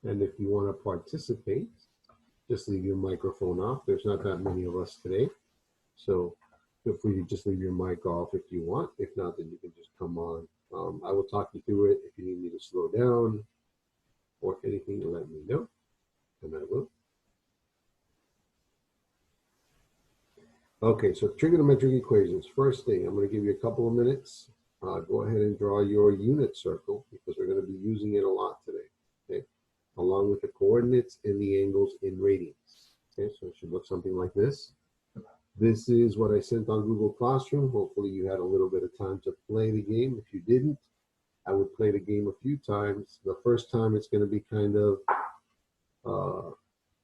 And if you want to participate, just leave your microphone off. There's not that many of us today. So feel free to just leave your mic off if you want. If not, then you can just come on. I will talk you through it. If you need me to slow down or anything, let me know, and I will. Okay, so trigonometric equations. First thing, I'm going to give you a couple of minutes. Go ahead and draw your unit circle because we're going to be using it a lot today, okay? Along with the coordinates and the angles in radians. Okay, so it should look something like this. This is what I sent on Google Classroom. Hopefully you had a little bit of time to play the game. If you didn't, I would play the game a few times. The first time it's going to be kind of,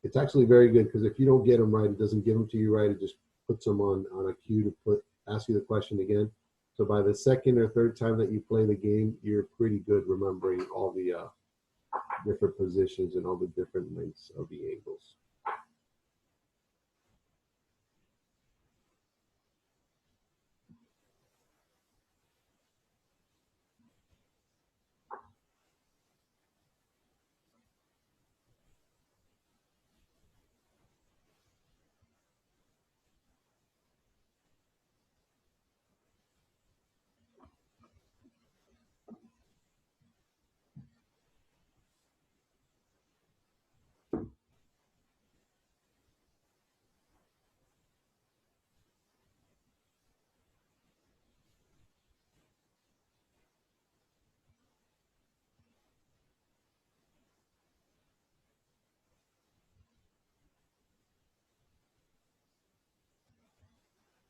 it's actually very good because if you don't get them right, it doesn't give them to you right. It just puts them on a queue to ask you the question again. So by the second or third time that you play the game, you're pretty good remembering all the different positions and all the different lengths of the angles.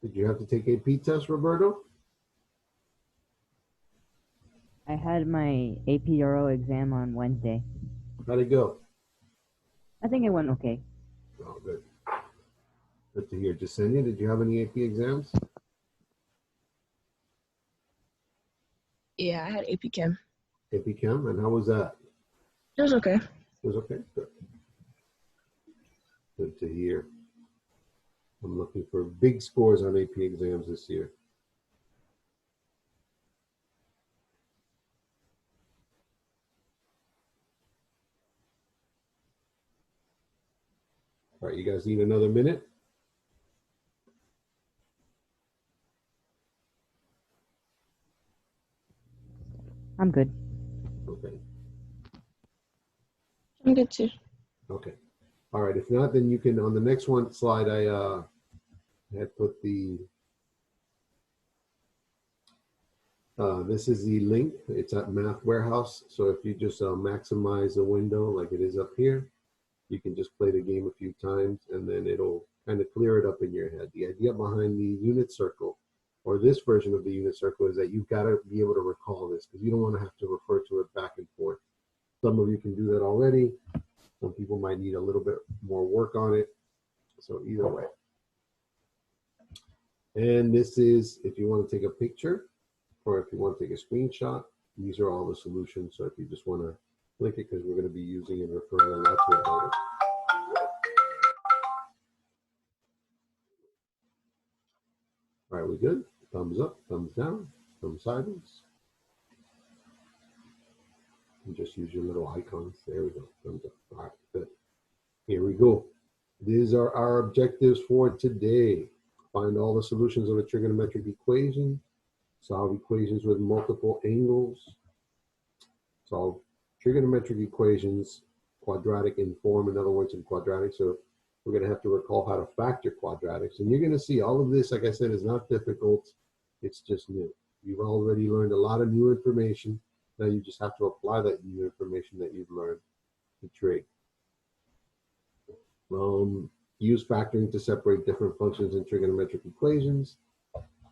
Did you have to take AP test, Roberto? I had my AP Euro exam on Wednesday. How'd it go? I think it went okay. Oh, good. Good to hear. Jasenia, did you have any AP exams? Yeah, I had AP Chem. AP Chem, and how was that? It was okay. It was okay? Good. Good to hear. I'm looking for big scores on AP exams this year. All right, you guys need another minute? I'm good. Okay. I'm good too. Okay. All right, if not, then you can, on the next one slide, I had put the, this is the link. It's at Math Warehouse. So if you just maximize the window like it is up here, you can just play the game a few times and then it'll kind of clear it up in your head. The idea behind the unit circle, or this version of the unit circle, is that you've got to be able to recall this because you don't want to have to refer to it back and forth. Some of you can do that already. Some people might need a little bit more work on it. So either way. And this is, if you want to take a picture or if you want to take a screenshot, these are all the solutions. So if you just want to click it, because we're going to be using and referring a lot to it later. All right, we good? Thumbs up, thumbs down, thumbs sideways. And just use your little icons. There we go. Thumbs up. All right, good. Here we go. These are our objectives for today. Find all the solutions of a trigonometric equation. Solve equations with multiple angles. Solve trigonometric equations, quadratic in form, in other words, in quadratic. So we're going to have to recall how to factor quadratics. And you're going to see all of this, like I said, is not difficult. It's just new. You've already learned a lot of new information. Now you just have to apply that new information that you've learned to trig. Use factoring to separate different functions in trigonometric equations.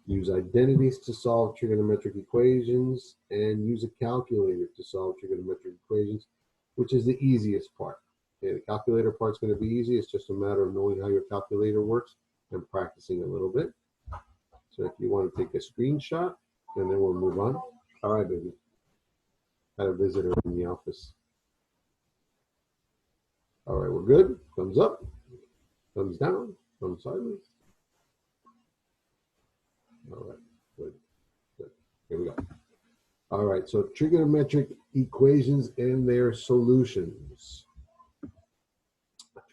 Use identities to solve trigonometric equations, and use a calculator to solve trigonometric equations, which is the easiest part. Okay, the calculator part is going to be easy. It's just a matter of knowing how your calculator works and practicing a little bit. So if you want to take a screenshot, and then we'll move on. All right, baby. Had a visitor in the office. All right, we're good. Thumbs up, thumbs down, thumbs sideways. All right, good, good. Here we go. All right, so trigonometric equations and their solutions.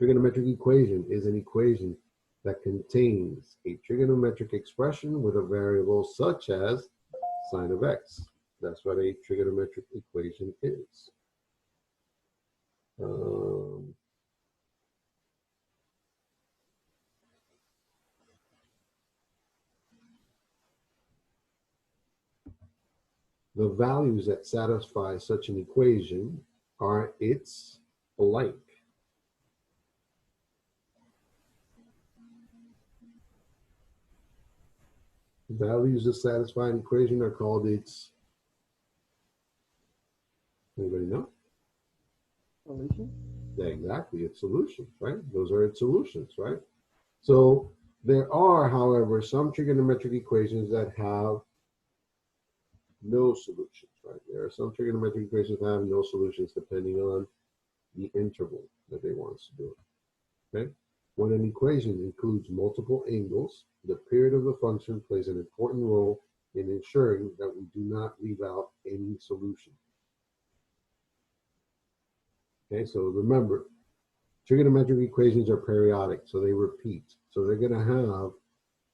Trigonometric equation is an equation that contains a trigonometric expression with a variable such as sine of x. That's what a trigonometric equation is. The values that satisfy such an equation are its blank. Values that satisfy an equation are called its, anybody know? Solution? Yeah, exactly, its solutions, right? Those are its solutions, right? So there are, however, some trigonometric equations that have no solutions, right? There are some trigonometric equations that have no solutions depending on the interval that they want us to do it, okay? When an equation includes multiple angles, the period of the function plays an important role in ensuring that we do not leave out any solution. Okay, so remember, trigonometric equations are periodic, so they repeat. So they're going to have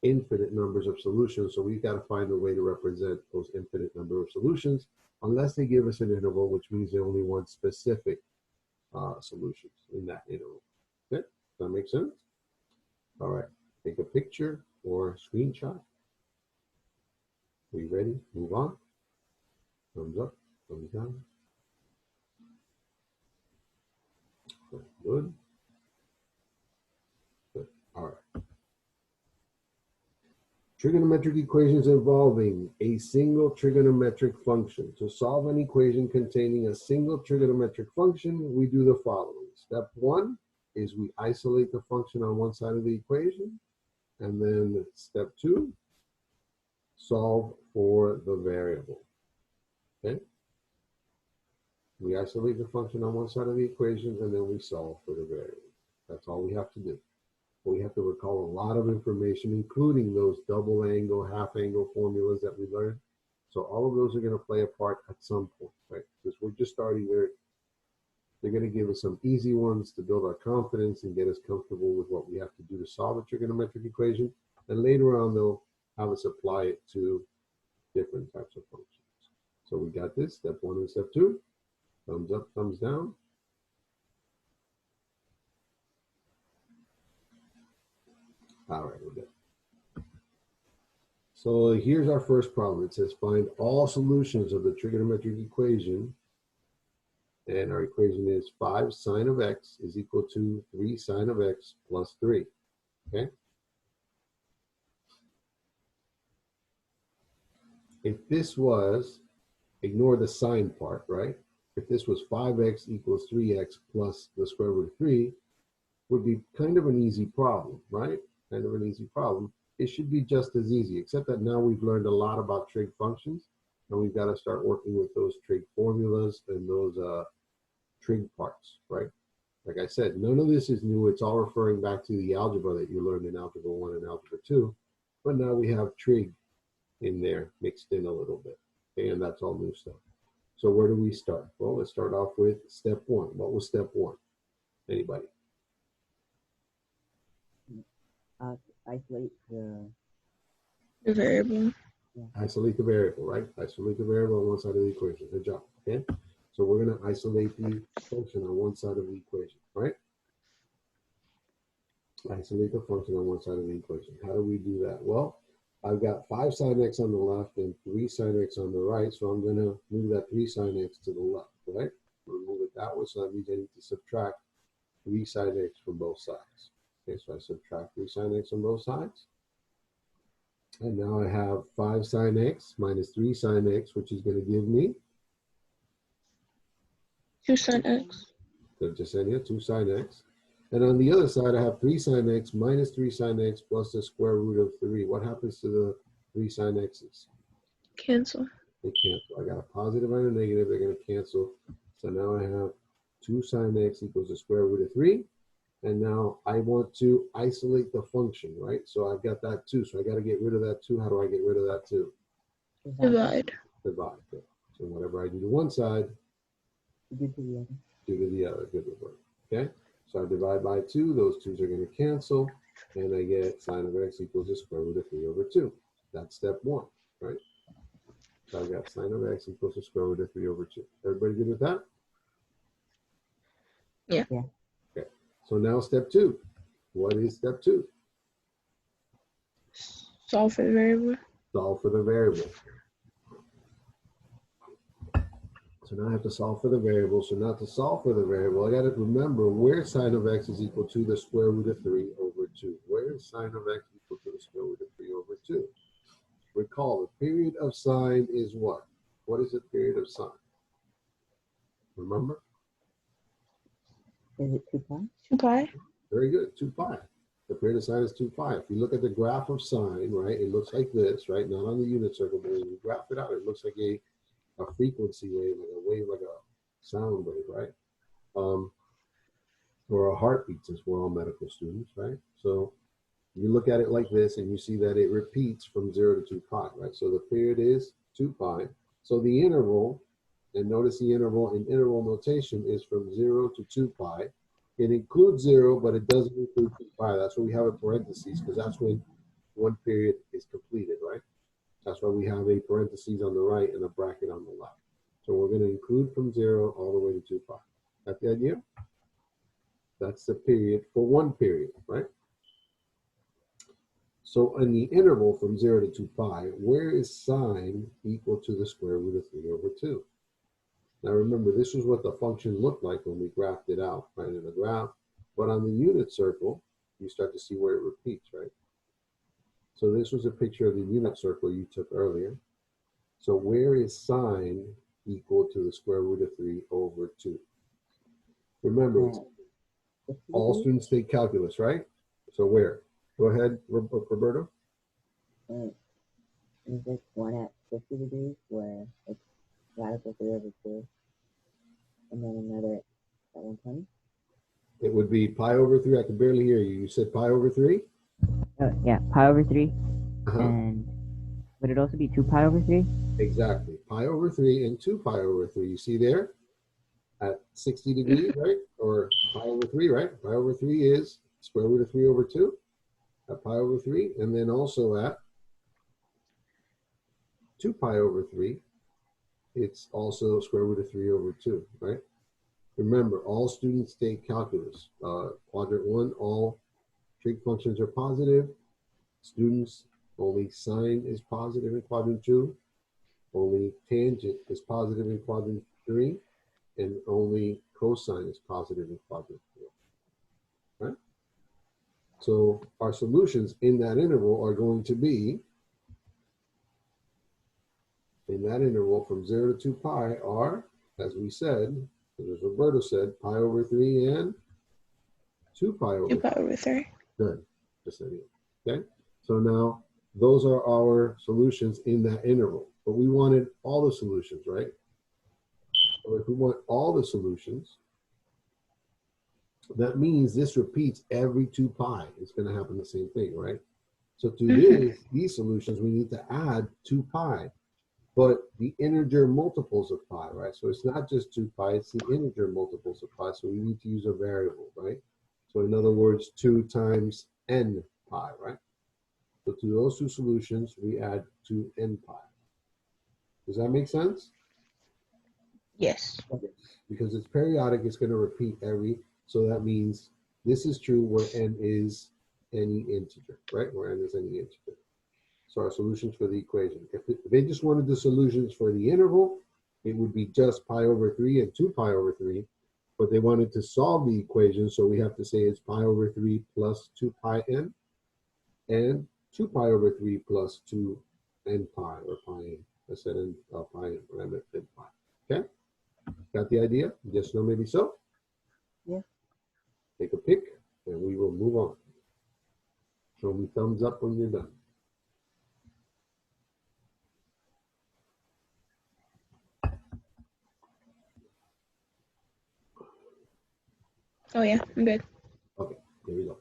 infinite numbers of solutions, so we've got to find a way to represent those infinite number of solutions, unless they give us an interval, which means they only want specific solutions in that interval. Okay, does that make sense? All right, take a picture or a screenshot. Are you ready? Move on. Thumbs up, thumbs down. Good. Good. All right. Trigonometric equations involving a single trigonometric function. To solve an equation containing a single trigonometric function, we do the following. Step one is we isolate the function on one side of the equation. And then step two, solve for the variable. Okay? We isolate the function on one side of the equation and then we solve for the variable. That's all we have to do. We have to recall a lot of information, including those double angle, half angle formulas that we learned. So all of those are going to play a part at some point, right? Because we're just starting there. They're going to give us some easy ones to build our confidence and get us comfortable with what we have to do to solve a trigonometric equation. And later on, they'll have us apply it to different types of functions. So we got this, step one and step two. Thumbs up, thumbs down. All right, we're good. So here's our first problem. It says find all solutions of the trigonometric equation. And our equation is 5 sine of x is equal to 3 sine of x plus 3. Okay? If this was, ignore the sine part, right? If this was 5x equals 3x plus the square root of 3, would be kind of an easy problem, right? Kind of an easy problem. It should be just as easy, except that now we've learned a lot about trig functions, and we've got to start working with those trig formulas and those trig parts, right? Like I said, none of this is new. It's all referring back to the algebra that you learned in Algebra 1 and Algebra 2, but now we have trig in there mixed in a little bit, okay? And that's all new stuff. So where do we start? Well, let's start off with step one. What was step one? Anybody? Isolate the variable. Isolate the variable, right? Isolate the variable on one side of the equation. Good job, okay? So we're going to isolate the function on one side of the equation, right? Isolate the function on one side of the equation. How do we do that? Well, I've got 5 sine x on the left and 3 sine x on the right, so I'm going to move that 3 sine x to the left, right? I'm going to move it that way, so that means I need to subtract 3 sine x from both sides. Okay, so I subtract 3 sine x on both sides. And now I have 5 sine x minus 3 sine x, which is going to give me 2 sine x. So just saying here, 2 sine x. And on the other side, I have 3 sine x minus 3 sine x plus the square root of 3. What happens to the 3 sine x's? Cancel. They cancel. I got a positive and a negative. They're going to cancel. So now I have 2 sine x equals the square root of 3. And now I want to isolate the function, right? So I've got that 2. So I got to get rid of that 2. How do I get rid of that 2? Divide. Divide. Okay. So whatever I do to one side, do to the other. do to the other. Good work. Okay. So I divide by 2, those 2's are going to cancel, and I get sine of x equals the square root of 3 over 2. That's step 1, right? So I've got sine of x equals the square root of 3 over 2. Everybody good with that? Yeah. Yeah. Okay. So now step 2. What is step 2? Solve for the variable. Solve for the variable. So now I have to solve for the variable. So now to solve for the variable, I got to remember where sine of x is equal to the square root of 3 over 2. Where is sine of x equal to the square root of 3 over 2? Recall, the period of sine is what? What is the period of sine? Remember? Is it 2 pi? 2 pi. Very good, 2 pi. The period of sine is 2 pi. If you look at the graph of sine, right, it looks like this, right? Not on the unit circle, but when you graph it out, it looks like a frequency wave, like a sound wave, right? Or a heartbeat, since we're all medical students, right? So you look at it like this and you see that it repeats from 0 to 2 pi, right? So the period is 2 pi. So the interval, and notice the interval in interval notation is from 0 to 2 pi. It includes 0, but it doesn't include 2 pi. That's why we have a parentheses, because that's when one period is completed, right? That's why we have a parentheses on the right and a bracket on the left. So we're going to include from 0 all the way to 2 pi. Got the idea? That's the period for one period, right? So in the interval from 0 to 2 pi, where is sine equal to the square root of 3 over 2? Now remember, this is what the function looked like when we graphed it out, right, in the graph. But on the unit circle, you start to see where it repeats, right? So this was a picture of the unit circle you took earlier. So where is sine equal to the square root of 3 over 2? Remember, it's 50 all degrees? students take calculus, right? So where? Go ahead, Roberto. Is this one at 50 degrees where it's radical 3 over 2, and then another at 120? It would be pi over 3. I can barely hear you. You said pi over 3? Yeah, pi over 3. Uh-huh. And would it also be 2 pi over 3? Exactly. Pi over 3 and 2 pi over 3. You see there? At 60 degrees, right? Or pi over 3, right? Pi over 3 is square root of 3 over 2 at pi over 3. And then also at 2 pi over 3, it's also square root of 3 over 2, right? Remember, all students take calculus. Quadrant 1, all trig functions are positive. Students, only sine is positive in quadrant 2. Only tangent is positive in quadrant 3. And only cosine is positive in quadrant 4, right? So our solutions in that interval are going to be, in that interval from 0 to 2 pi are, as we said, as Roberto said, pi over 3 and 2 pi over 2 3. pi over 3. Good. Just saying. Okay. So now those are our solutions in that interval. But we wanted all the solutions, right? So if we want all the solutions, that means this repeats every 2 pi. It's going to happen the same thing, right? So to these solutions, we need to add 2 pi, but the integer multiples of pi, right? So it's not just 2 pi, it's the integer multiples of pi. So we need to use a variable, right? So in other words, 2 times n pi, right? So to those two solutions, we add 2n pi. Does that make sense? Yes. Because it's periodic, it's going to repeat every, so that means this is true where n is any integer, right? Where n is any integer. So our solutions for the equation. If they just wanted the solutions for the interval, it would be just pi over 3 and 2 pi over 3. But they wanted to solve the equation, so we have to say it's pi over 3 plus 2 pi n and 2 pi over 3 plus 2 n pi or pi n. I said n pi n, but I meant n pi. Okay? Got the idea? Yes, no, maybe so? Yeah. Take a pick, and we will move on. Show me thumbs up when you're done. Oh, yeah. I'm good. Okay, here we go.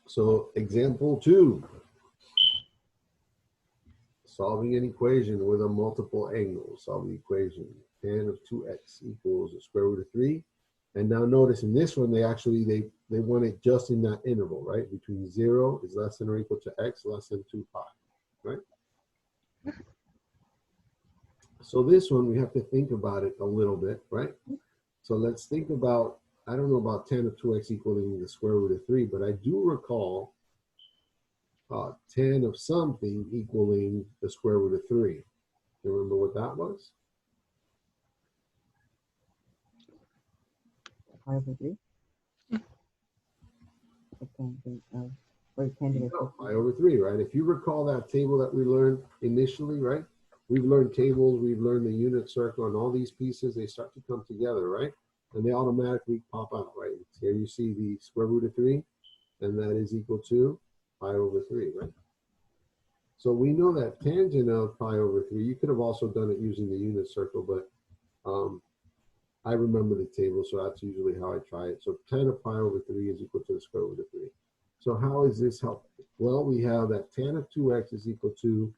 So example 2. Solving an equation with a multiple angle. Solve the equation. Tan of 2x equals the square root of 3 And now notice in this one, they want it just in that interval, right? Between 0 is less than or equal to x less than 2 pi, right? So this one, we have to think about it a little bit, right? So let's think about, I don't know about tan of 2x equaling the square root of 3, but I do recall tan of something equaling the square root of 3. Do you remember what that was? Pi over 3. The tangent of, or tangent of Pi over 3, right? If you recall that table that we learned initially, right? We've learned tables, we've learned the unit circle, and all these pieces, they start to come together, right? And they automatically pop out, right? Here you see the square root of 3, and that is equal to pi over 3, right? So we know that tangent of pi over 3, you could have also done it using the unit circle, but I remember the table, so that's usually how I try it. So tan of pi over 3 is equal to the square root of 3. So how is this helpful? Well, we have that tan of 2x is equal to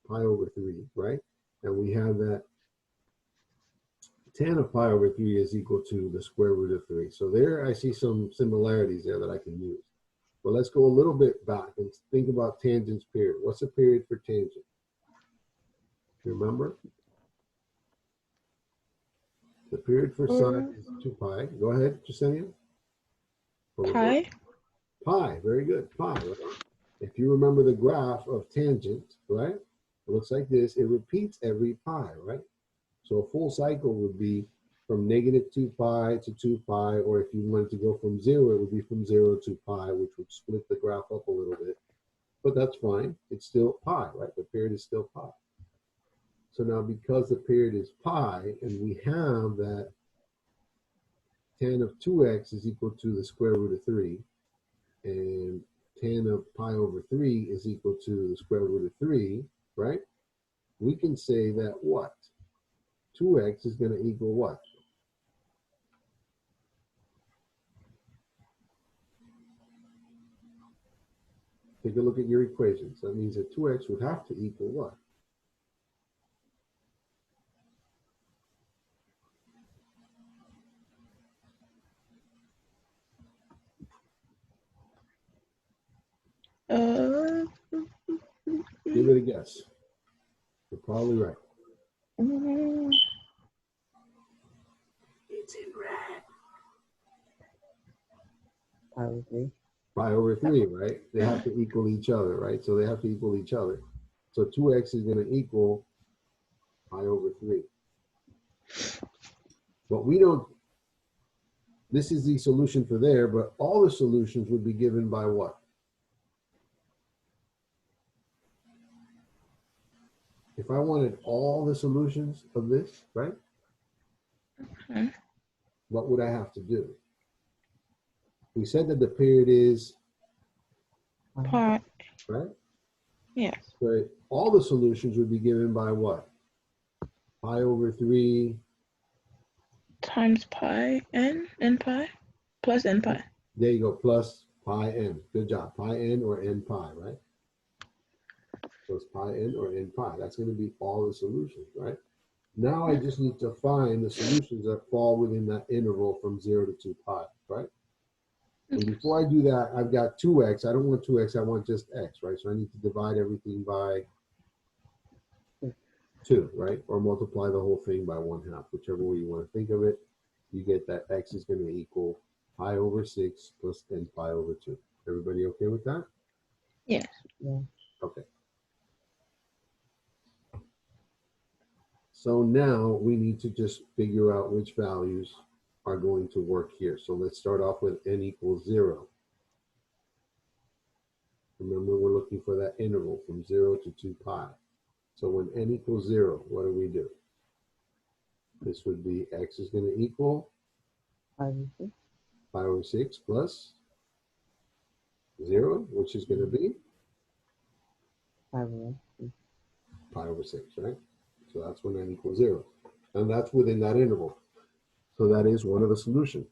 pi over 3, right? And we have that tan of pi over 3 is equal to the square root of 3. So there I see some similarities there that I can use. But let's go a little bit back and think about tangent's period. What's the period for tangent? Remember? The period for sine is 2 pi. Go ahead, Jasenia. Pi. Pi, very good, pi, right? If you remember the graph of tangent, right? It looks like this. It repeats every pi, right? So a full cycle would be from negative 2 pi to 2 pi, or if you wanted to go from 0, it would be from 0 to pi, which would split the graph up a little bit. But that's fine. It's still pi, right? The period is still pi. So now because the period is pi, and we have that tan of 2x is equal to the square root of 3, and tan of pi over 3 is equal to the square root of 3, right? We can say that what? 2x is going to equal what? Take a look at your equations. That means that 2x would have to equal what? Give it a guess. You're probably right. It's in red. pi over 3. Pi over 3, right? They have to equal each other, right? So they have to equal each other. So 2x is going to equal pi over 3. But we don't, this is the solution for there, but all the solutions would be given by what? If I wanted all the solutions of this, right? What would I have to do? We said that the period is Pi. right? Yes. So all the solutions would be given by what? Pi over 3 Times pi n pi plus n pi. There you go, plus pi n. Good job. Pi n or n pi, right? So it's pi n or n pi. That's going to be all the solutions, right? Now I just need to find the solutions that fall within that interval from 0 to 2 pi, right? And before I do that, I've got 2x. I don't want 2x. I want just x, right? So I need to divide everything by 2, right? Or multiply the whole thing by 1/2, whichever way you want to think of it. You get that x is going to equal pi over 6 plus n pi over 2. Everybody okay with that? Yes. Yeah. Okay. So now we need to just figure out which values are going to work here. So let's start off with n equals 0. Remember, we're looking for that interval from 0 to 2 pi. So when n equals 0, what do we do? This would be x is going to equal Pi over 6. pi over 6 plus 0, which is going to be Pi over 6. pi over 6, right? So that's when n equals 0. And that's within that interval. So that is one of the solutions.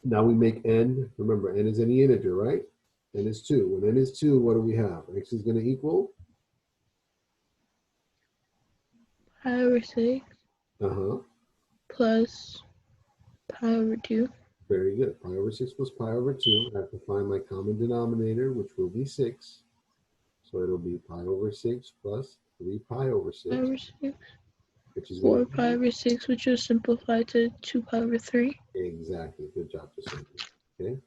Now we make n, remember n is any integer, right? N is 2. When n is 2, what do we have? X is going to equal? Pi over 6 Uh-huh. plus pi over 2. Very good. Pi over 6 plus pi over 2. I have to find my common denominator, which will be 6. So it'll be pi over 6 plus 3 pi over 6, Pi over 6. which is 4 going to pi over 6, which will simplify to 2 pi over 3. exactly. Good job, Jacinta. Okay.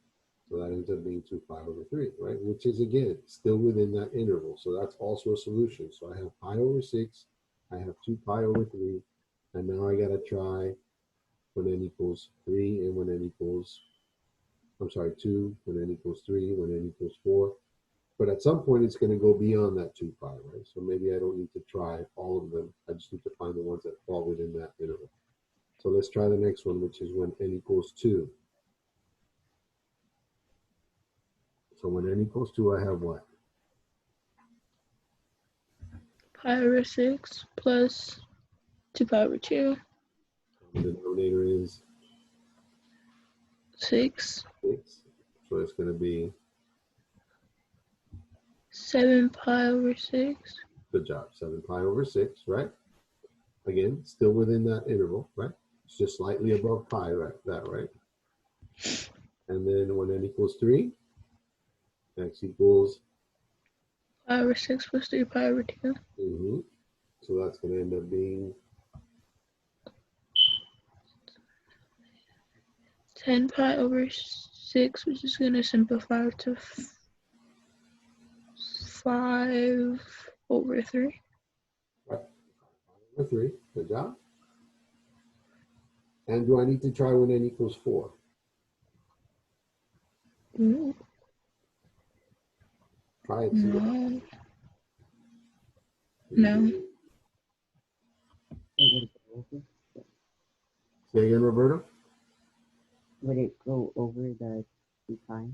So that ends up being 2 pi over 3, right? Which is, again, still within that interval. So that's also a solution. So I have pi over 6. I have 2 pi over 3. And now I got to try when n equals 3 and when n equals, I'm sorry, 2, when n equals 3, when n equals 4. But at some point, it's going to go beyond that 2 pi, right? So maybe I don't need to try all of them. I just need to find the ones that fall within that interval. So let's try the next one, which is when n equals 2. So when n equals 2, I have what? Pi over 6 plus 2 pi over 2. The denominator is 6. 6. So it's going to be, 7 pi over 6. good job, 7 pi over 6, right? Again, still within that interval, right? It's just slightly above pi, right? That, right? And then when n equals 3, x equals, Pi over 6 plus 3 pi over 2. so that's going to end up being 10 pi over 6, which is going to simplify to 5 over 3. right, 5 over 3. Good job. And do I need to try when n equals 4? Ooh, Try it. See what no. No. Say again, Roberto? Would it go over the 2 pi?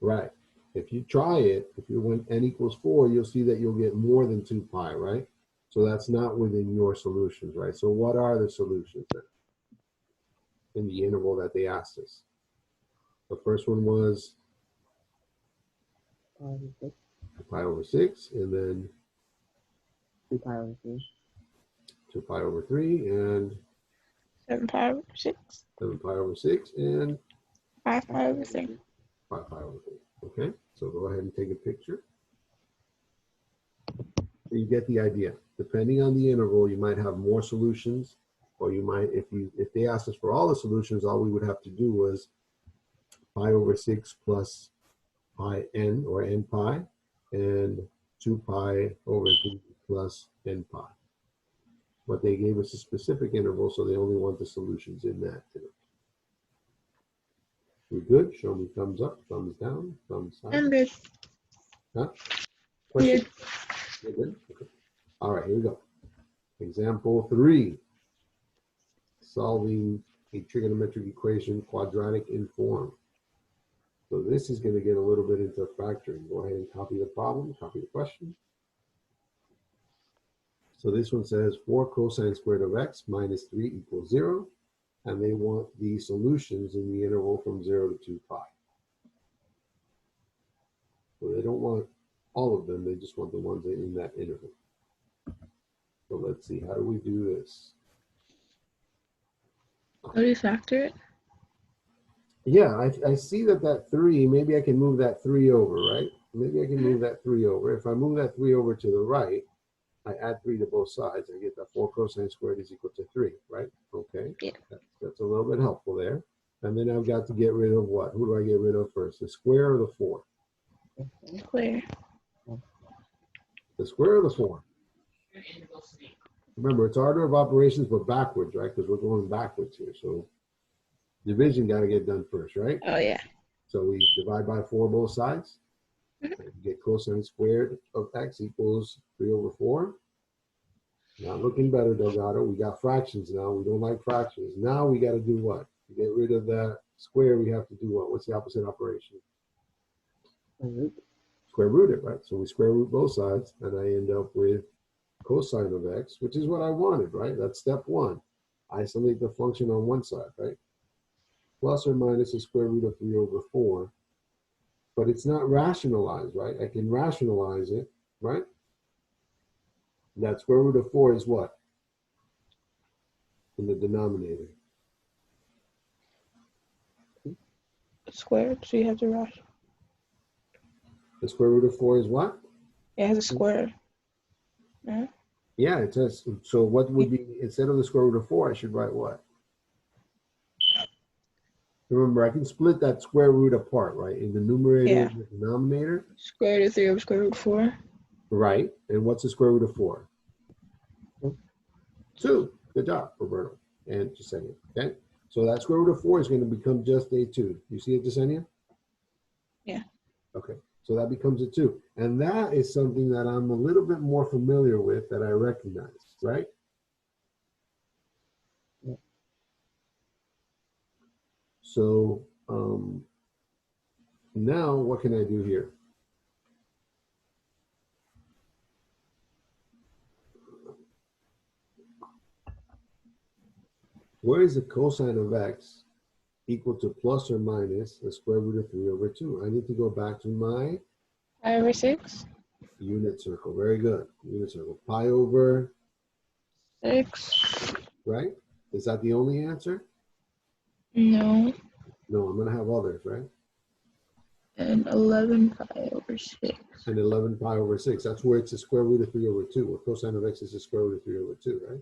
Right. If you try it, if you went n equals 4, you'll see that you'll get more than 2 pi, right? So that's not within your solutions, right? So what are the solutions then in the interval that they asked us? The first one was pi over 6, and then 2 pi over 3. 2 pi over 3, and 7 pi over 6. 7 pi over 6, and 5 pi over 3. 5 pi over 3. Okay, so go ahead and take a picture. So you get the idea. Depending on the interval, you might have more solutions, or you might, if they asked us for all the solutions, all we would have to do was pi over 6 plus pi n, or n pi, and 2 pi over 3 plus n pi. But they gave us a specific interval, so they only want the solutions in that interval. We good? Show me thumbs up, thumbs down, thumbs up. I'm good. Huh? Question? Good. You're good? Okay. All right, here we go. Example 3. Solving a trigonometric equation quadratic in form. So this is going to get a little bit into factoring. Go ahead and copy the problem, copy the question. So this one says 4 cosine squared of x minus 3 equals 0. And they want the solutions in the interval from 0 to 2 pi. So they don't want all of them, they just want the ones in that interval. So let's see, how do we do this? How do you factor it? Yeah, I see that 3, maybe I can move that 3 over, right? Maybe I can move that 3 over. If I move that 3 over to the right, I add 3 to both sides. I get that 4 cosine squared is equal to 3, right? Okay, Yeah. that's a little bit helpful there. And then I've got to get rid of what? Who do I get rid of first? The square or the 4? Clear. The square or the 4? Remember, it's order of operations, but backwards, right? Because we're going backwards here. So division got to get done first, right? Oh, yeah. So we divide by 4 both sides. And get cosine squared of x equals 3 over 4. Not looking better, Delgado. We got fractions now. We don't like fractions. Now we got to do what? To get rid of that square, we have to do what? What's the opposite operation? Square root it, right? So we square root both sides, and I end up with cosine of x, which is what I wanted, right? That's step 1. Isolate the function on one side, right? Plus or minus the square root of 3 over 4. But it's not rationalized, right? I can rationalize it, right? That square root of 4 is what? In the denominator. squared, so you have to write. The square root of 4 is what? It has a square. Yeah. Yeah, it says. So what would be, instead of the square root of 4, I should write what? Remember, I can split that square root apart, right? In the numerator Yeah. and the denominator. Square root of 3 over square root of 4. Right. And what's the square root of 4? 2. Good job, Roberto. And Jasenia. Okay. So that square root of 4 is going to become just a 2. You see it, Jasenia? Yeah. Okay. So that becomes a 2. And that is something that I'm a little bit more familiar with, that I recognize, right? Yeah. So now what can I do here? Where is the cosine of x equal to plus or minus the square root of 3 over 2? I need to go back to my Pi over 6. unit circle. Very good. Unit circle. Pi over, 6. right? Is that the only answer? No. No, I'm going to have others, right? And 11 pi over 6. And 11 pi over 6. That's where it's the square root of 3 over 2. Where cosine of x is the square root of 3 over 2, right?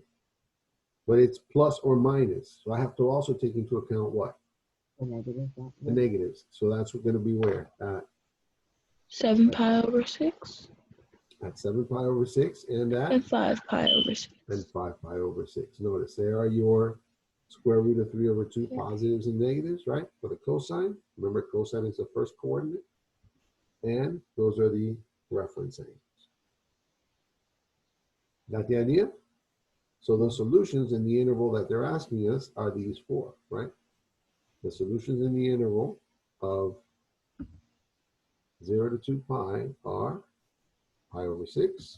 But it's plus or minus. So I have to also take into account what? The negative. The negatives. So that's going to be where? 7 pi over 6. At 7 pi over 6 and at? And 5 pi over 6. And 5 pi over 6. Notice there are your square root of 3 over 2 positives and negatives, right? For the cosine. Remember, cosine is the first coordinate. And those are the reference angles. Got the idea? So the solutions in the interval that they're asking us are these 4, right? The solutions in the interval of 0 to 2 pi are pi over 6,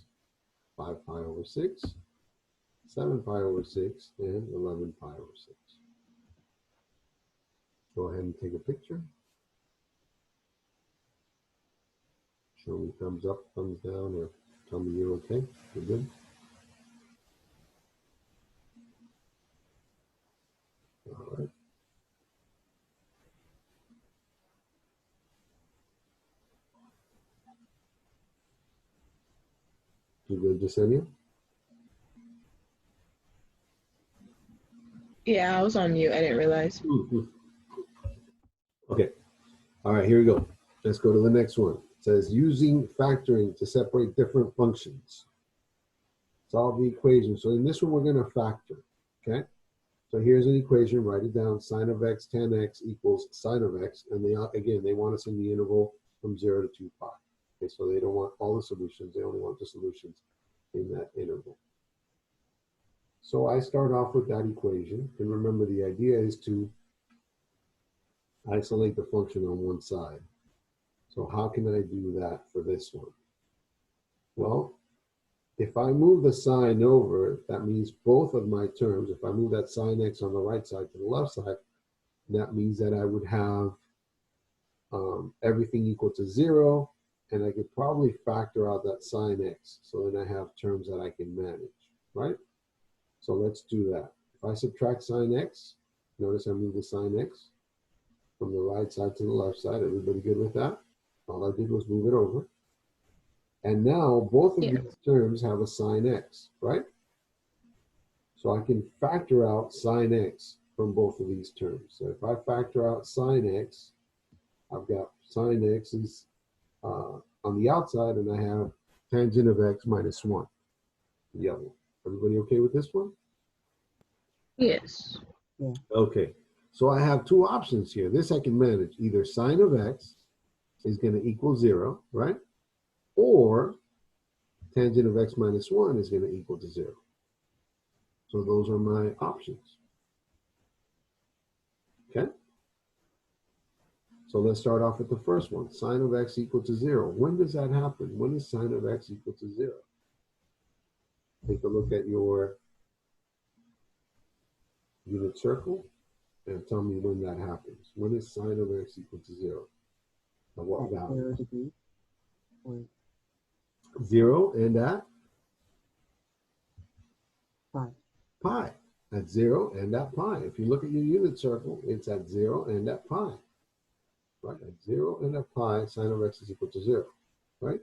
5 pi over 6, 7 pi over 6, and 11 pi over 6. Go ahead and take a picture. Show me thumbs up, thumbs down, or tell me you're okay. You're good. All right. You good, Jasenia? Yeah, I was on mute. I didn't realize. Okay. All right, here we go. Let's go to the next one. It says using factoring to separate different functions. Solve the equation. So in this one, we're going to factor. Okay. So here's an equation. Write it down. Sine of x tan x equals sine of x. And they again, they want us in the interval from 0 to 2 pi. Okay, so they don't want all the solutions. They only want the solutions in that interval. So I start off with that equation. And remember, the idea is to isolate the function on one side. So how can I do that for this one? Well, if I move the sign over, that means both of my terms. If I move that sine x on the right side to the left side, that means that I would have everything equal to 0, and I could probably factor out that sine x. So then I have terms that I can manage, right? So let's do that. If I subtract sine x, notice I move the sine x from the right side to the left side. Everybody good with that? All I did was move it over. And now both of these terms have a sine x, right? So I can factor out sine x from both of these terms. So if I factor out sine x, I've got sine x is on the outside, and I have tangent of x minus 1. The other one. Everybody okay with this one? Yes. Yeah. Okay. So I have two options here. This I can manage. Either sine of x is going to equal 0, right? Or tangent of x minus 1 is going to equal to 0. So those are my options. Okay? So let's start off with the first one. Sine of x equal to 0. When does that happen? When is sine of x equal to 0? Take a look at your unit circle and tell me when that happens. When is sine of x equal to 0? At what value? 0 degrees. Or 0 and at? pi. Pi. At 0 and at pi. If you look at your unit circle, it's at 0 and at pi. right? At 0 and at pi, sine of x is equal to 0, right?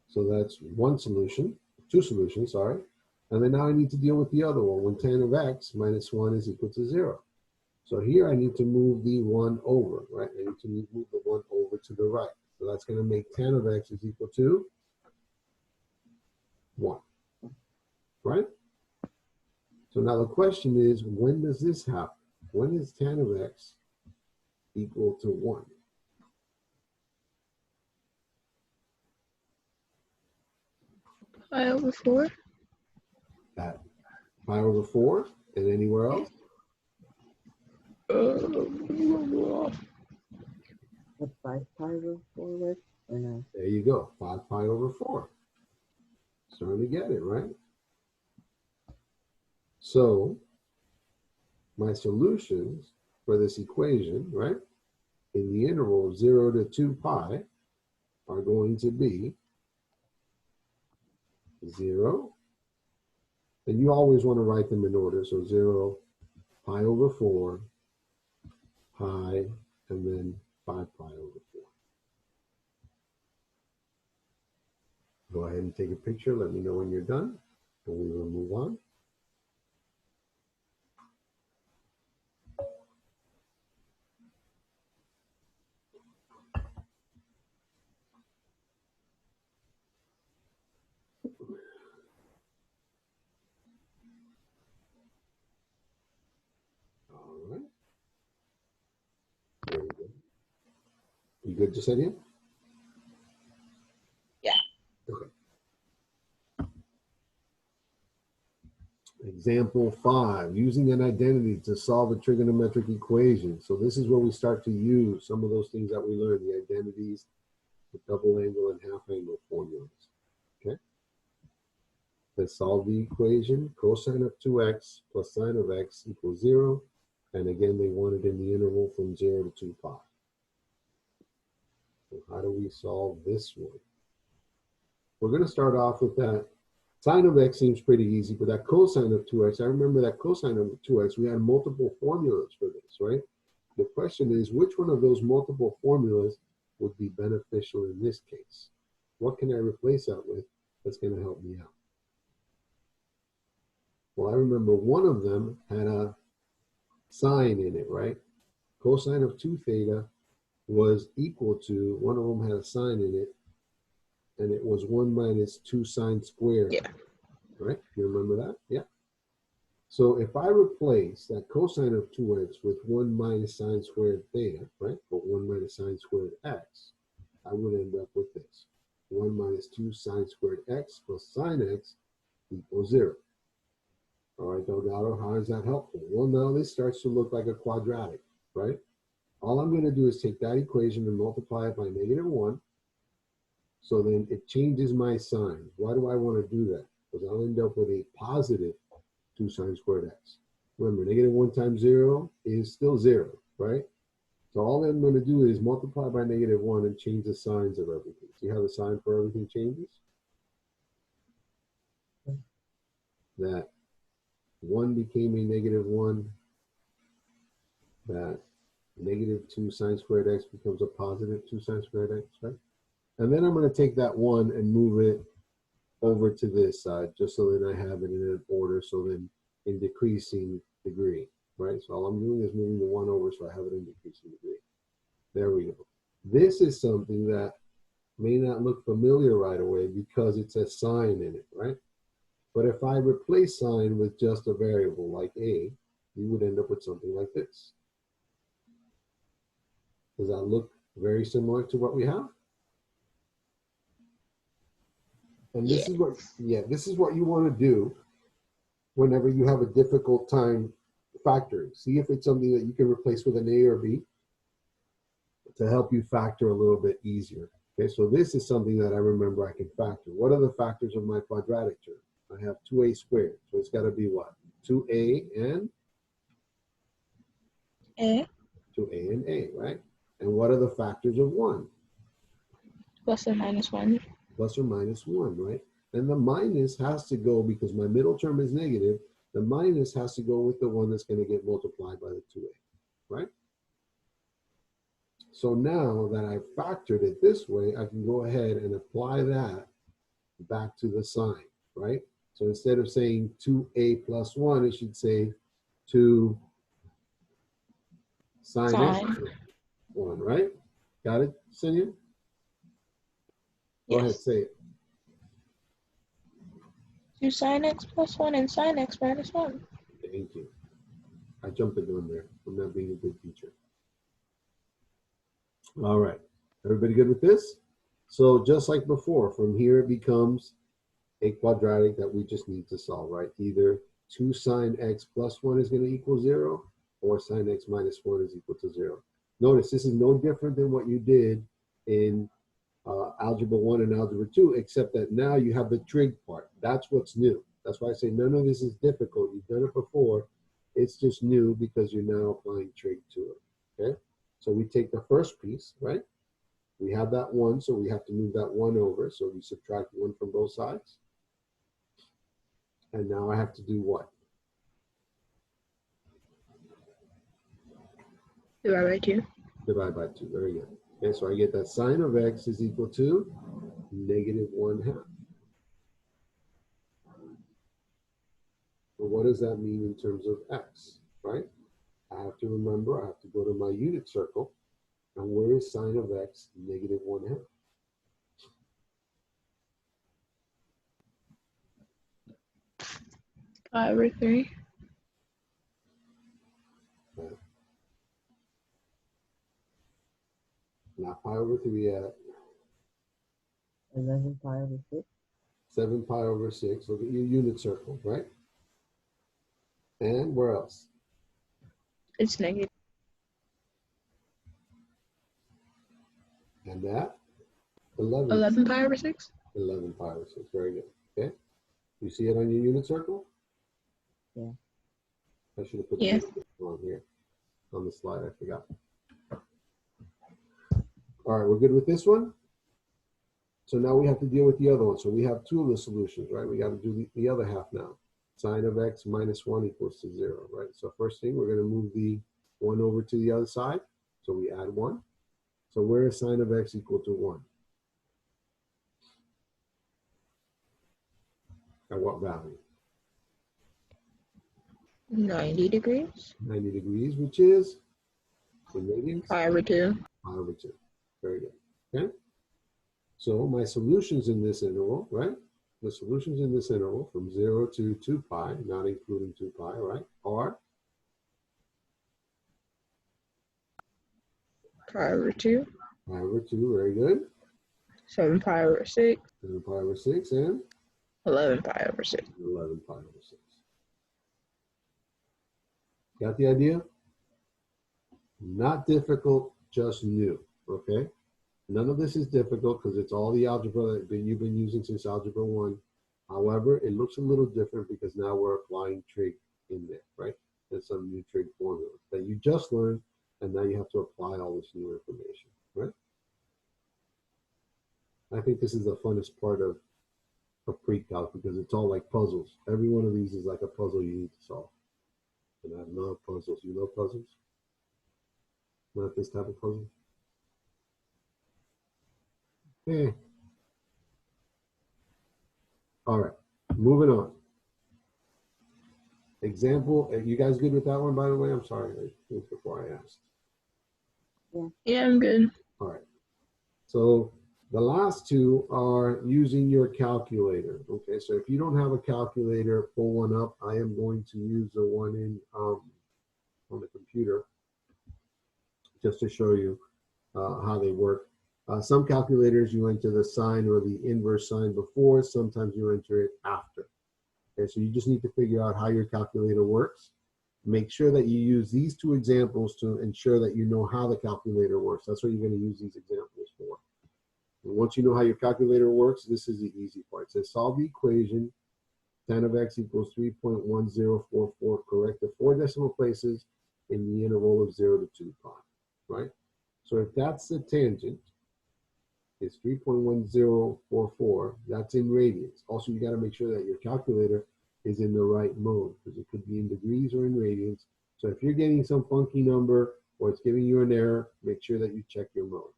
So that's one solution, two solutions, sorry. And then now I need to deal with the other one when tan of x minus 1 is equal to 0. So here I need to move the 1 over, right? I need to move the 1 over to the right. So that's going to make tan of x is equal to 1, right? So now the question is, when does this happen? When is tan of x equal to 1? Pi over 4. At pi over 4 and anywhere else? What 5 pi over 4 work or no? There you go, 5 pi over 4. Starting to get it, right? So my solutions for this equation, right, in the interval of 0 to 2 pi are going to be 0, and you always want to write them in order. So 0, pi over 4, pi, and then 5 pi over 4. Go ahead and take a picture. Let me know when you're done, and we will move on. All right. There we go. You good, Jasedia? Yeah. Okay. Example 5, using an identity to solve a trigonometric equation. So this is where we start to use some of those things that we learned, the identities, the double angle and half angle formulas. Okay. Let's solve the equation. Cosine of 2x plus sine of x equals 0. And again, they want it in the interval from 0 to 2 pi. So how do we solve this one? We're going to start off with that. Sine of x seems pretty easy, but that cosine of 2x, I remember that cosine of 2x, we had multiple formulas for this, right? The question is, which one of those multiple formulas would be beneficial in this case? What can I replace that with that's going to help me out? Well, I remember one of them had a sine in it, right? Cosine of 2 theta was equal to, one of them had a sine in it, and it was 1 minus 2 sine squared. Yeah. Right? You remember that? Yeah. So if I replace that cosine of 2x with 1 minus sine squared theta, right? Or 1 minus sine squared x, I would end up with this. 1 minus 2 sine squared x plus sine x equals 0. All right, Delgado, how is that helpful? Well, now this starts to look like a quadratic, right? All I'm going to do is take that equation and multiply it by -1. So then it changes my sign. Why do I want to do that? Because I'll end up with a positive 2 sine squared x. Remember, -1 times 0 is still 0, right? So all I'm going to do is multiply by -1 and change the signs of everything. See how the sign for everything changes? That 1 became a -1. That -2 sine squared x becomes a positive 2 sine squared x, right? And then I'm going to take that 1 and move it over to this side, just so that I have it in an order, so then in decreasing degree, right? So all I'm doing is moving the 1 over so I have it in decreasing degree. There we go. This is something that may not look familiar right away because it's a sign in it, right? But if I replace sign with just a variable like a, you would end up with something like this. Does that look very similar to what we have? And this is what, this is what you want to do whenever you have a difficult time factoring. See if it's something that you can replace with an A or B to help you factor a little bit easier. Okay, so this is something that I remember I can factor. What are the factors of my quadratic term? I have 2a squared, so it's got to be what? 2a and? A. 2a and a, right? And what are the factors of 1? Plus or minus 1. Plus or minus 1, right? And the minus has to go, because my middle term is negative, the minus has to go with the one that's going to get multiplied by the 2a, right? So now that I've factored it this way, I can go ahead and apply that back to the sign, right? So instead of saying 2a plus 1, it should say 2 sine x Sine. 1, right? Got it, Senya? Go ahead, Yes. say it. 2 sine x plus 1 and sine x minus 1. Thank you. I jumped the gun there. I'm not being a good teacher. All right. Everybody good with this? So just like before, from here it becomes a quadratic that we just need to solve, right? Either 2 sine x plus 1 is going to equal 0, or sine x minus 1 is equal to 0. Notice this is no different than what you did in algebra 1 and algebra 2, except that now you have the trig part. That's what's new. That's why I say none of this is difficult. You've done it before. It's just new because you're now applying trig to it, okay? So we take the first piece, right? We have that 1, so we have to move that 1 over. So we subtract 1 from both sides. And now I have to do what? Divide by 2. Divide by 2. Very good. Okay, so I get that sine of x is equal to -1/2. Well, what does that mean in terms of x, right? I have to remember, I have to go to my unit circle. And where is sine of x -1/2? Pi over 3. Not pi over 3 at 11 pi over 6. 7 pi over 6. Look at your unit circle, right? And where else? It's negative. And that? 11. 11 pi over 6. 11 pi over 6. Very good. Okay. You see it on your unit circle? Yeah. I should have put Yeah. the on here on the slide. I forgot. All right, we're good with this one? So now we have to deal with the other one. So we have 2 of the solutions, right? We got to do the other half now. Sine of x minus 1 equals to 0, right? So first thing, we're going to move the 1 over to the other side. So we add 1. So where is sine of x equal to 1? At what value? 90 degrees. 90 degrees, which is in radians? Pi over 2. Pi over 2. Very good. Okay. So my solutions in this interval, right? The solutions in this interval from 0 to 2 pi, not including 2 pi, right, are Pi over 2. pi over 2, very good. 7 pi over 6. 7 pi over 6 and 11 pi over 6. 11 pi over 6. Got the idea? Not difficult, just new, okay? None of this is difficult because it's all the algebra that you've been using since algebra 1. However, it looks a little different because now we're applying trig in there, right? There's some new trig formula that you just learned, and now you have to apply all this new information, right? I think this is the funnest part of pre-calc because it's all like puzzles. Every one of these is like a puzzle you need to solve. And I love puzzles. You love puzzles? Not this type of puzzle? Okay. All right, moving on. Example, are you guys good with that one, by the way? I'm sorry, I think before I asked. Yeah, I'm good. All right, so the last 2 are using your calculator. Okay, so if you don't have a calculator, pull one up. I am going to use the one in on the computer just to show you how they work. Some calculators you enter the sign or the inverse sign before, sometimes you enter it after. Okay, so you just need to figure out how your calculator works. Make sure that you use these 2 examples to ensure that you know how the calculator works. That's what you're going to use these examples for. And once you know how your calculator works, this is the easy part. It says solve the equation, tan of x equals 3.1044, correct the 4 decimal places in the interval of 0 to 2 pi, right? So if that's the tangent, it's 3.1044, that's in radians. Also, you got to make sure that your calculator is in the right mode because it could be in degrees or in radians. So if you're getting some funky number or it's giving you an error, make sure that you check your mode.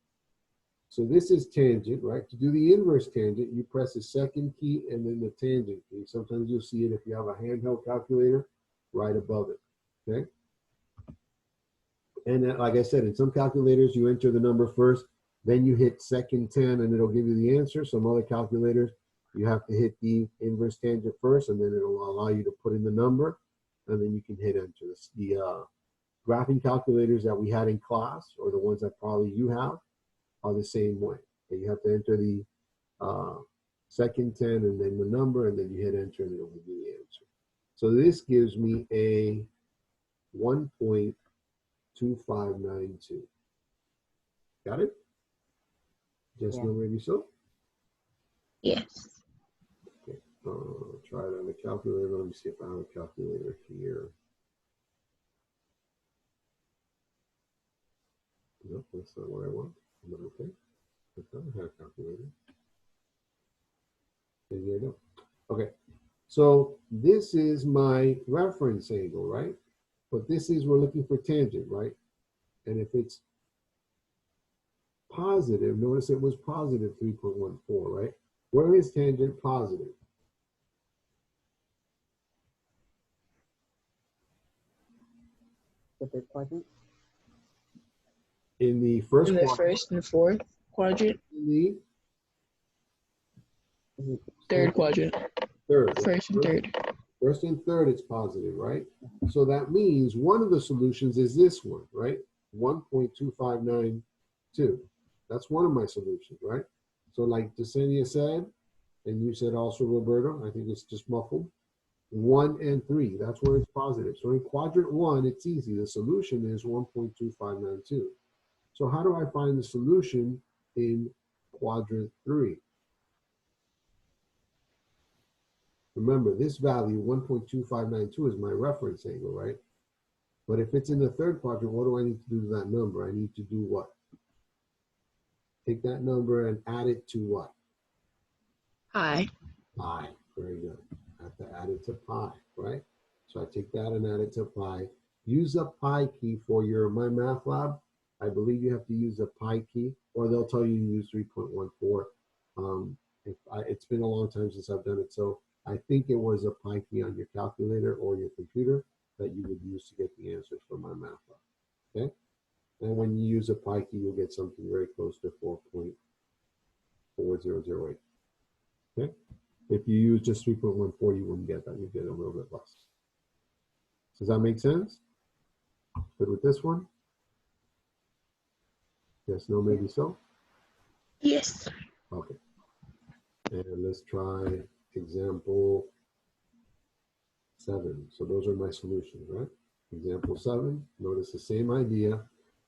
So this is tangent, right? To do the inverse tangent, you press the second key and then the tangent key. Sometimes you'll see it if you have a handheld calculator right above it, okay? And then, like I said, in some calculators, you enter the number first, then you hit second 10 and it'll give you the answer. Some other calculators, you have to hit the inverse tangent first and then it'll allow you to put in the number and then you can hit enter. The graphing calculators that we had in class, or the ones that probably you have, are the same way. And you have to enter the second 10 and then the number, and then you hit enter and it'll give you the answer. So this gives me a 1.2592. Got it? Just Yeah. no maybe so? Yes. Okay. Try it on the calculator. Let me see if I have a calculator here. Nope, that's not what I want. But okay. I thought I had a calculator. Maybe I don't. Okay. So this is my reference angle, right? But this is, we're looking for tangent, right? And if it's positive, notice it was positive 3.14, right? Where is tangent positive? The third quadrant. In the first In the quadrant. first and fourth quadrant, In the third quadrant, third. first and third. First and third, it's positive, right? So that means one of the solutions is this one, right? 1.2592. That's one of my solutions, right? So like Desenia said, and you said also, Roberto, I think it's just muffled, 1 and 3, that's where it's positive. So in quadrant 1, it's easy. The solution is 1.2592. So how do I find the solution in quadrant 3? Remember, this value, 1.2592, is my reference angle, right? But if it's in the third quadrant, what do I need to do to that number? I need to do what? Take that number and add it to what? Pi. Pi. Very good. I have to add it to pi, right? So I take that and add it to pi. Use a pi key for your My Math Lab. I believe you have to use a pi key, or they'll tell you to use 3.14. It's been a long time since I've done it, so I think it was a pi key on your calculator or your computer that you would use to get the answers for My Math Lab. Okay? And when you use a pi key, you'll get something very close to 4.4008. Okay? If you use just 3.14, you wouldn't get that. You'd get a little bit less. Does that make sense? Good with this one? Yes, no, maybe so? Yes. Okay. And let's try example 7. So those are my solutions, right? Example 7, notice the same idea,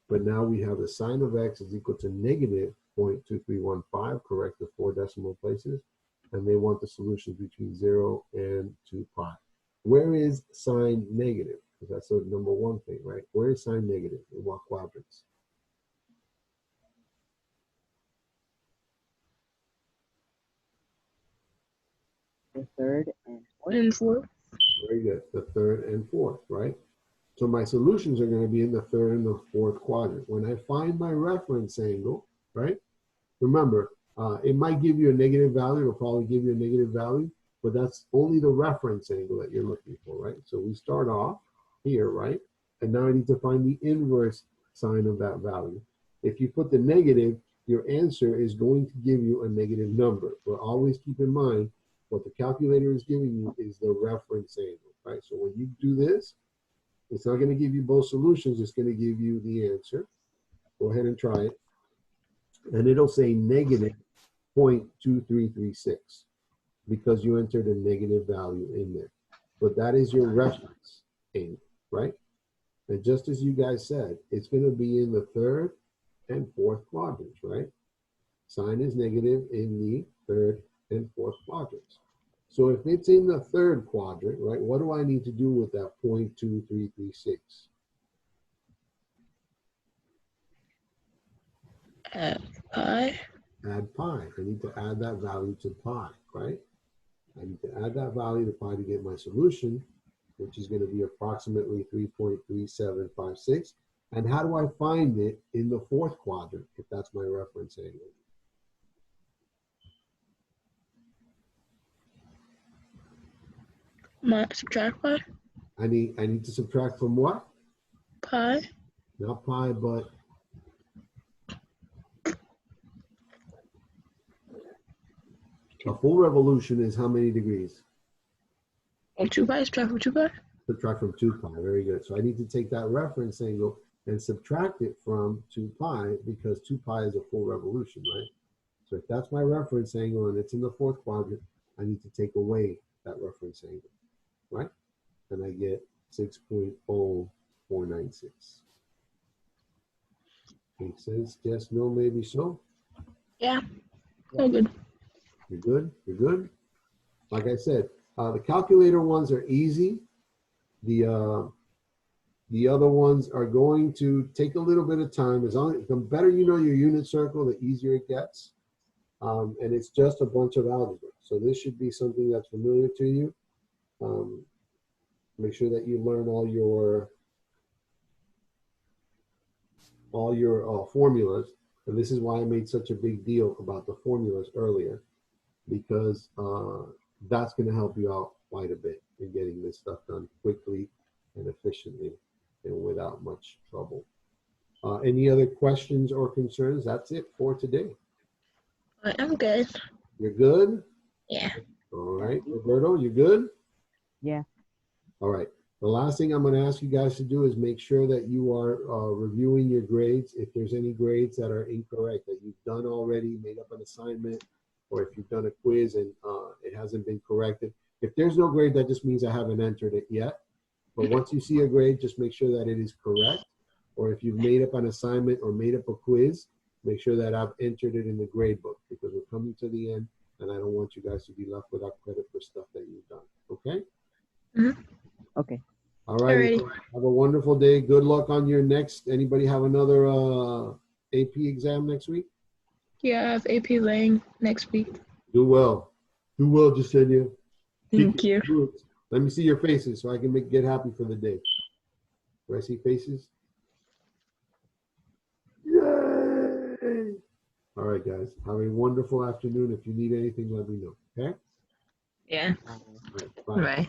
but now we have the sine of x is equal to negative 0.2315, correct the 4 decimal places, and they want the solutions between 0 and 2 pi. Where is sine negative? Because that's the number one thing, right? Where is sine negative? In what quadrants? The third and fourth. And fourth. Very good. The third and fourth, right? So my solutions are going to be in the third and the fourth quadrant. When I find my reference angle, right? Remember, it might give you a negative value. It'll probably give you a negative value, but that's only the reference angle that you're looking for, right? So we start off here, right? And now I need to find the inverse sign of that value. If you put the negative, your answer is going to give you a negative number. But always keep in mind, what the calculator is giving you is the reference angle, right? So when you do this, it's not going to give you both solutions. It's going to give you the answer. Go ahead and try it. And it'll say negative 0.2336 because you entered a negative value in there. But that is your reference angle, right? And just as you guys said, it's going to be in the third and fourth quadrants, right? Sine is negative in the third and fourth quadrants. So if it's in the third quadrant, right, what do I need to do with that 0.2336? Add pi. Add pi. I need to add that value to pi, right? I need to add that value to pi to get my solution, which is going to be approximately 3.3756. And how do I find it in the fourth quadrant if that's my reference angle? Subtract pi. I need to subtract from what? Pi. Not pi, but a full revolution is how many degrees? 2 pi. Subtract from 2 pi. Subtract from 2 pi. Very good. So I need to take that reference angle and subtract it from 2 pi because 2 pi is a full revolution, right? So if that's my reference angle and it's in the fourth quadrant, I need to take away that reference angle, right? And I get 6.0496. Makes sense? Yes, no, maybe so. Yeah. Oh, good. You're good? You're good? Like I said, the calculator ones are easy. The other ones are going to take a little bit of time. The better you know your unit circle, the easier it gets. And it's just a bunch of algebra. So this should be something that's familiar to you. Make sure that you learn all your formulas. And this is why I made such a big deal about the formulas earlier, because that's going to help you out quite a bit in getting this stuff done quickly and efficiently and without much trouble. Any other questions or concerns? That's it for today. I'm good. You're good? Yeah. All right. Roberto, you good? Yeah. All right. The last thing I'm going to ask you guys to do is make sure that you are reviewing your grades. If there's any grades that are incorrect that you've done already, made up an assignment, or if you've done a quiz and it hasn't been corrected. If there's no grade, that just means I haven't entered it yet. But once you see a grade, just make sure that it is correct. Or if you've made up an assignment or made up a quiz, make sure that I've entered it in the grade book, because we're coming to the end and I don't want you guys to be left without credit for stuff that you've done. Okay? Mm-hmm. Okay. All right. Have a wonderful day. Good luck on your next. Anybody have another AP exam next week? Yeah, I have AP Lang next week. Do well. Do well, Jasenia. Thank you. Let me see your faces so I can get happy for the day. Do I see faces? Yay! All right, guys. Have a wonderful afternoon. If you need anything, let me know. Okay? Yeah. All right, bye. Bye.